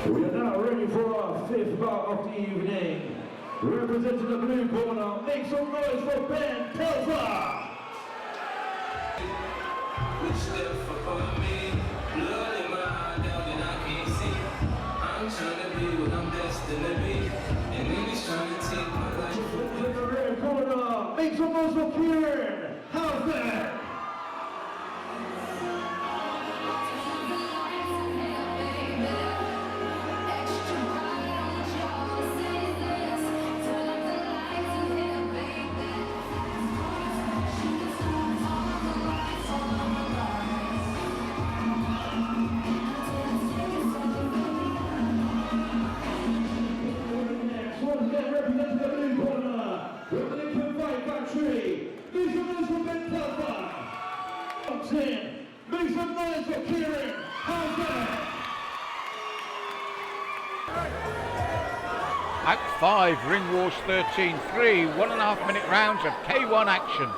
We are now ready for our fifth bout of the evening. Representing the blue corner, make some noise for Ben Telfer. Which step for me? Blood in my eye down and I can't see. I'm trying to be what I'm destined to be. And then he's trying to take my life. In the red corner, make some noise for Kieran. Halford. Representing the blue corner, with the Licoln fight factory, make some noise for Ben Telfer. Box in, make some noise for Kieran. Halford. Act 5, Ringwars 13, 3 1.5 minute rounds of K1 action.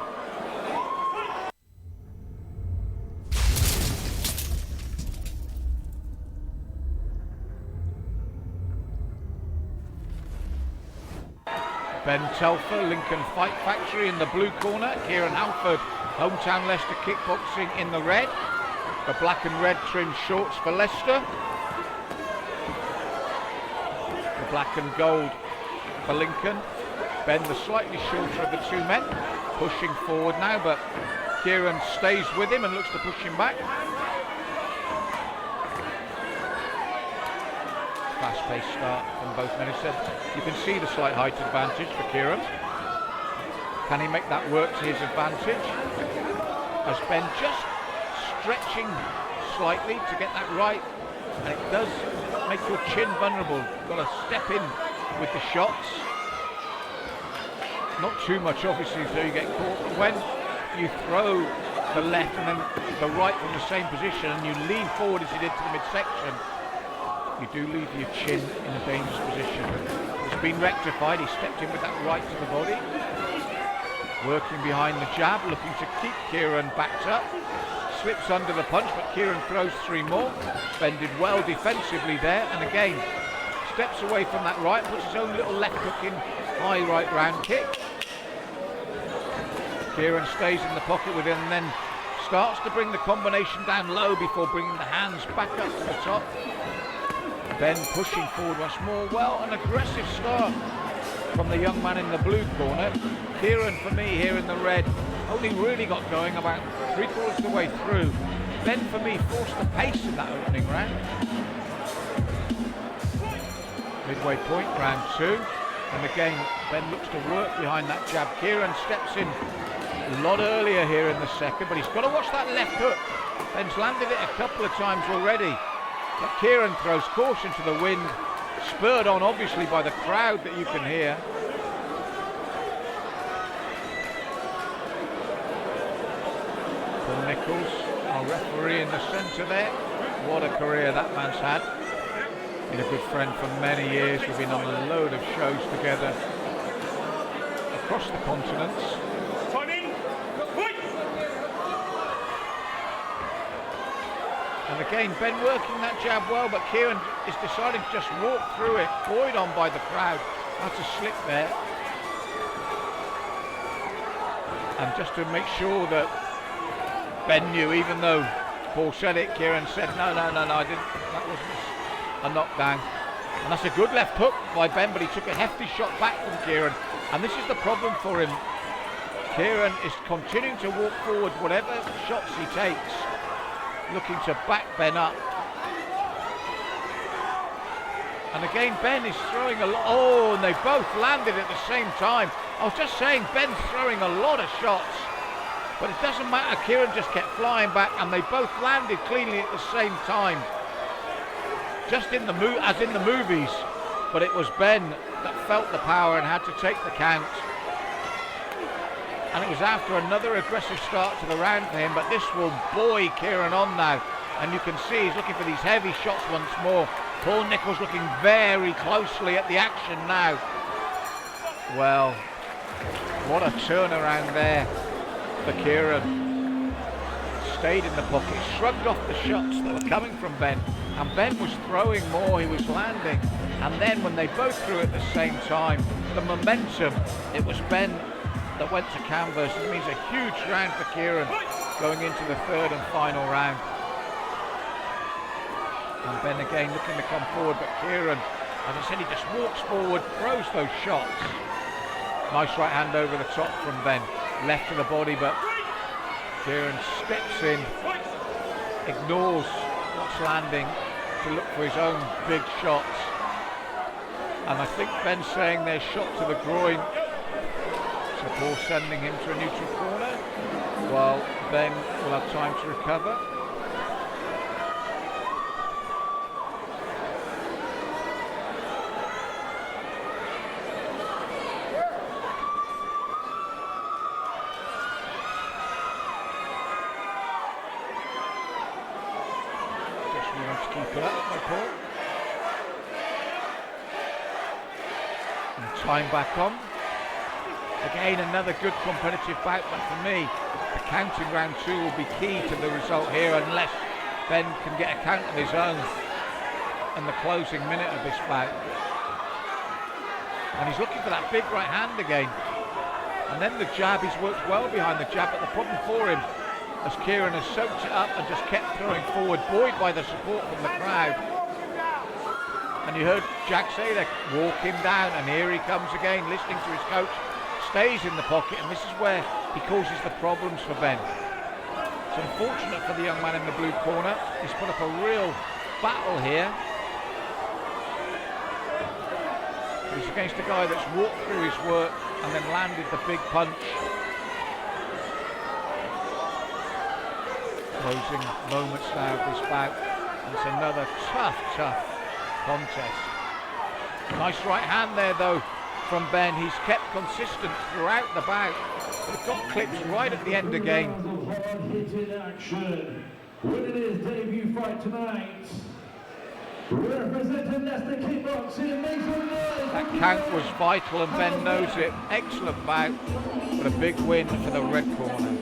Ben Telfer, Lincoln Fight Factory in the blue corner. Kieran Halford, Hometown Leicester Kickboxing in the red. The black and red trimmed shorts for Leicester. The black and gold for Lincoln. Ben, the slightly shorter of the two men, pushing forward now, but Kieran stays with him and looks to push him back. Fast-paced start from both men. You can see the slight height advantage for Kieran. Can he make that work to his advantage? As Ben just stretching slightly to get that right, and it does make your chin vulnerable. You've got to step in with the shots. Not too much, obviously, so you get caught. But when you throw the left and then the right from the same position, and you lean forward as you did to the midsection, you do leave your chin in a dangerous position. It's been rectified. He stepped in with that right to the body. Working behind the jab, looking to keep Kieran backed up. Slips under the punch, but Kieran throws three more. Ben did well defensively there, and again, steps away from that right, puts his own little left hook in, high right round kick. Kieran stays in the pocket with him and then starts to bring the combination down low before bringing the hands back up to the top. Ben pushing forward once more. Well, an aggressive start from the young man in the blue corner. Kieran, for me, here in the red, only really got going about 3/4 of the way through. Ben, for me, forced the pace in that opening round. Midway point, round 2. And again, Ben looks to work behind that jab. Kieran steps in a lot earlier here in the second, but he's got to watch that left hook. Ben's landed it a couple of times already. But Kieran throws caution to the wind, spurred on obviously by the crowd that you can hear. Paul Nichols, our referee in the centre there. What a career that man's had. Been a good friend for many years. We've been on a load of shows together across the continents. And again, Ben working that jab well, but Kieran is deciding to just walk through it, buoyed on by the crowd. That's a slip there. And just to make sure that Ben knew, even though Paul said it, Kieran said, no, I didn't, that wasn't a knockdown. And that's a good left hook by Ben, but he took a hefty shot back from Kieran. And this is the problem for him. Kieran is continuing to walk forward whatever shots he takes, looking to back Ben up. And again, Ben is throwing a lot. Oh, and they both landed at the same time. I was just saying, Ben's throwing a lot of shots, but it doesn't matter. Kieran just kept flying back, and they both landed cleanly at the same time. Just in the as in the movies, but it was Ben that felt the power and had to take the count. And it was after another aggressive start to the round for him, but this will buoy Kieran on now. And you can see he's looking for these heavy shots once more. Paul Nichols looking very closely at the action now. Well, what a turnaround there for Kieran. stayed in the pocket, shrugged off the shots that were coming from Ben, and Ben was throwing more, he was landing, and then when they both threw at the same time, the momentum, it was Ben that went to canvas. It means a huge round for Kieran going into the third and final round. And Ben again looking to come forward, but Kieran, as I said, he just walks forward, throws those shots. Nice right hand over the top from Ben, left to the body, but Kieran steps in, ignores what's landing to look for his own big shots. And I think Ben's saying they're shot to the groin. So Paul sending him to a neutral corner, while Ben will have time to recover. Keep it up by Paul. And time back on. Again, another good competitive bout, but for me, the counting round 2 will be key to the result here, unless Ben can get a count of his own in the closing minute of this bout. And he's looking for that big right hand again. And then the jab, he's worked well behind the jab, but the problem for him, as Kieran has soaked it up and just kept throwing forward, buoyed by the support from the crowd. And you heard Jack say they walk him down, and here he comes again, listening to his coach, stays in the pocket, and this is where he causes the problems for Ben. It's unfortunate for the young man in the blue corner. He's put up a real battle here. He's against a guy that's walked through his work and then landed the big punch. Closing moments now of this bout. It's another tough contest. Nice right hand there though from Ben. He's kept consistent throughout the bout. But got clips right at the end again. Hard-hitting action. Winning his debut fight tonight. Representing Leicester kickboxing, make some noise. That count was vital and Ben knows it. Excellent bout, but a big win for the red corner.